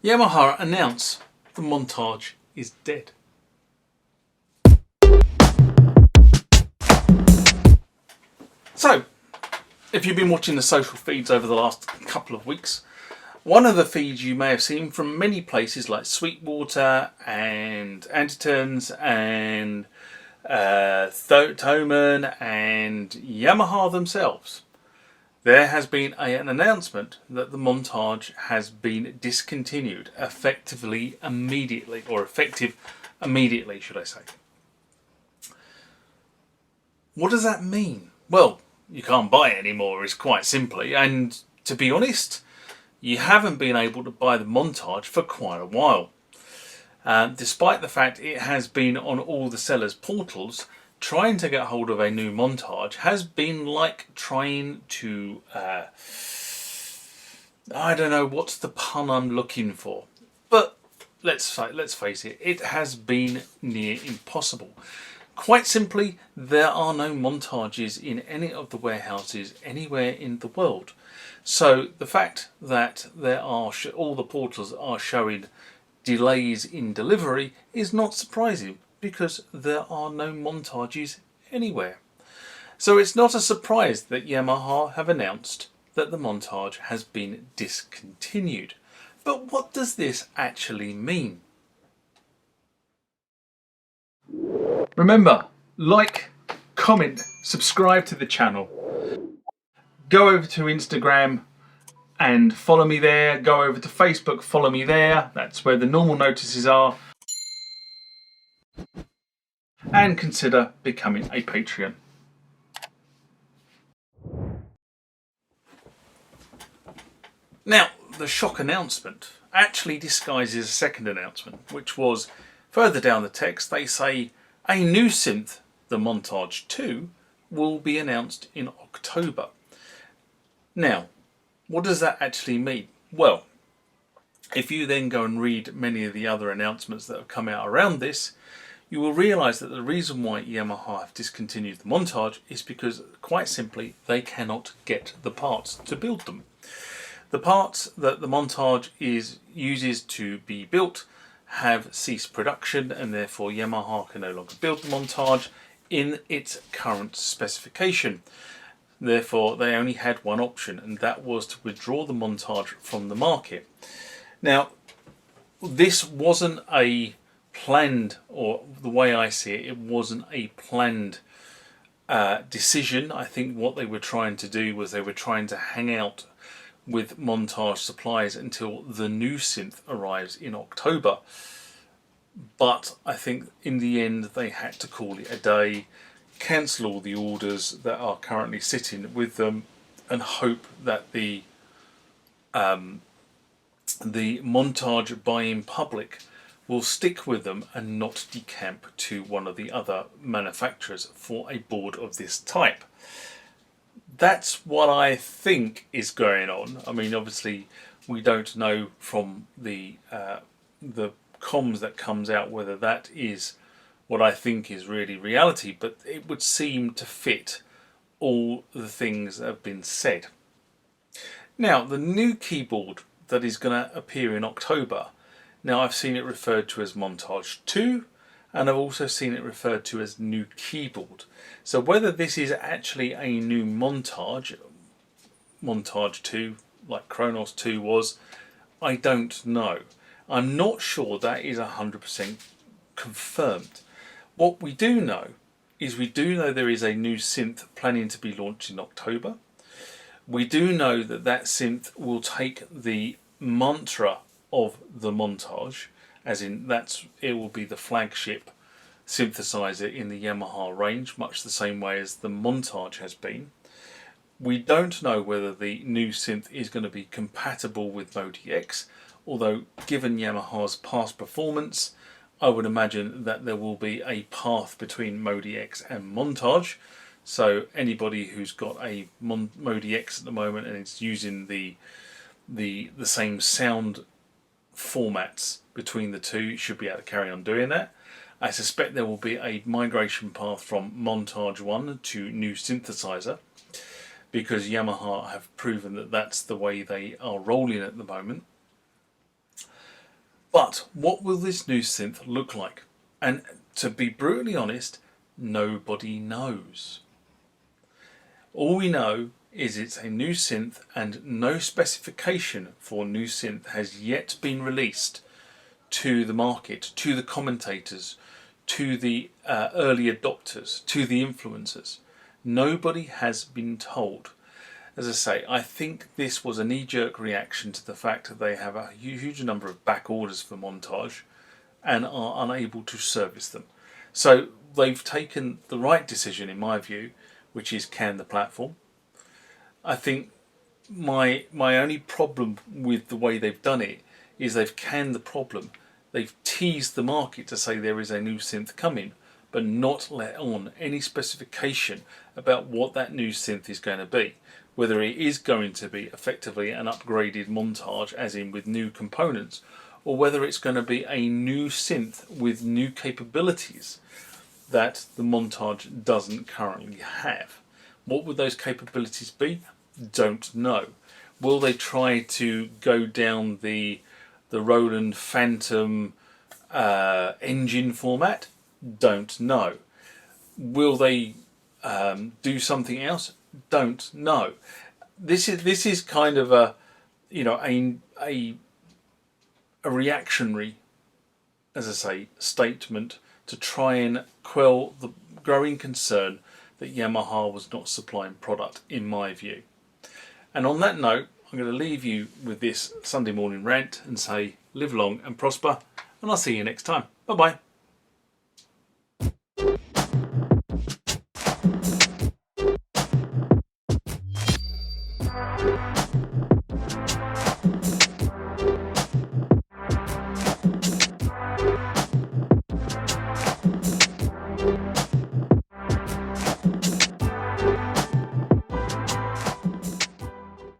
Yamaha announce the Montage is dead. So, if you've been watching the social feeds over the last couple of weeks, one of the feeds you may have seen from many places like Sweetwater and Antitones and Thoman and Yamaha themselves, there has been an announcement that the Montage has been discontinued effective immediately, should I say. What does that mean? Well, you can't buy it anymore, is quite simply, and to be honest, you haven't been able to buy the Montage for quite a while. Despite the fact it has been on all the sellers' portals, trying to get hold of a new Montage has been like trying to, I don't know what's the pun I'm looking for, but let's face it, it has been near impossible. Quite simply, there are no Montages in any of the warehouses anywhere in the world. So the fact that there are all the portals are showing delays in delivery is not surprising, because there are no Montages anywhere. So it's not a surprise that Yamaha have announced that the Montage has been discontinued. But what does this actually mean? Remember, like, comment, subscribe to the channel. Go over to Instagram and follow me there. Go over to Facebook, follow me there. That's where the normal notices are. And consider becoming a Patreon. Now, the shock announcement actually disguises a second announcement, which was further down the text. They say a new synth, the Montage 2, will be announced in October. Now, what does that actually mean? Well, if you then go and read many of the other announcements that have come out around this, you will realise that the reason why Yamaha have discontinued the Montage is because, quite simply, they cannot get the parts to build them. The parts that the Montage uses to be built have ceased production, and therefore Yamaha can no longer build the Montage in its current specification. Therefore, they only had one option, and that was to withdraw the Montage from the market. Now, this wasn't a planned, or the way I see it, it wasn't a planned decision. I think what they were trying to do was they were trying to hang out with Montage supplies until the new synth arrives in October. But I think in the end they had to call it a day, cancel all the orders that are currently sitting with them, and hope that the Montage buying public will stick with them and not decamp to one of the other manufacturers for a board of this type. That's what I think is going on. I mean, obviously, we don't know from the comms that comes out whether that is what I think is really reality, but it would seem to fit all the things that have been said. Now, the new keyboard that is going to appear in October, now I've seen it referred to as Montage 2, and I've also seen it referred to as new keyboard. So whether this is actually a new Montage 2, like Kronos 2 was, I don't know. I'm not sure that is 100% confirmed. What we do know is there is a new synth planning to be launched in October. We do know that that synth will take the mantra of the Montage, as in it will be the flagship synthesizer in the Yamaha range, much the same way as the Montage has been. We don't know whether the new synth is going to be compatible with Modi X, although given Yamaha's past performance, I would imagine that there will be a path between Modi X and Montage. So anybody who's got a Modi X at the moment and it's using the same sound formats between the two should be able to carry on doing that. I suspect there will be a migration path from Montage 1 to new synthesizer, because Yamaha have proven that that's the way they are rolling at the moment. But what will this new synth look like? And to be brutally honest, nobody knows. All we know is it's a new synth, and no specification for new synth has yet been released to the market, to the commentators, to the early adopters, to the influencers. Nobody has been told. As I say, I think this was a knee-jerk reaction to the fact that they have a huge number of back orders for Montage and are unable to service them. So they've taken the right decision, in my view, which is can the platform. I think my only problem with the way they've done it is they've canned the problem. They've teased the market to say there is a new synth coming, but not let on any specification about what that new synth is going to be. Whether it is going to be effectively an upgraded Montage, as in with new components, or whether it's going to be a new synth with new capabilities that the Montage doesn't currently have. What would those capabilities be? Don't know. Will they try to go down the Roland Phantom engine format? Don't know. Will they do something else? Don't know. This is kind of a reactionary, as I say, statement to try and quell the growing concern that Yamaha was not supplying product, in my view. And on that note, I'm going to leave you with this Sunday morning rant and say live long and prosper, and I'll see you next time. Bye bye.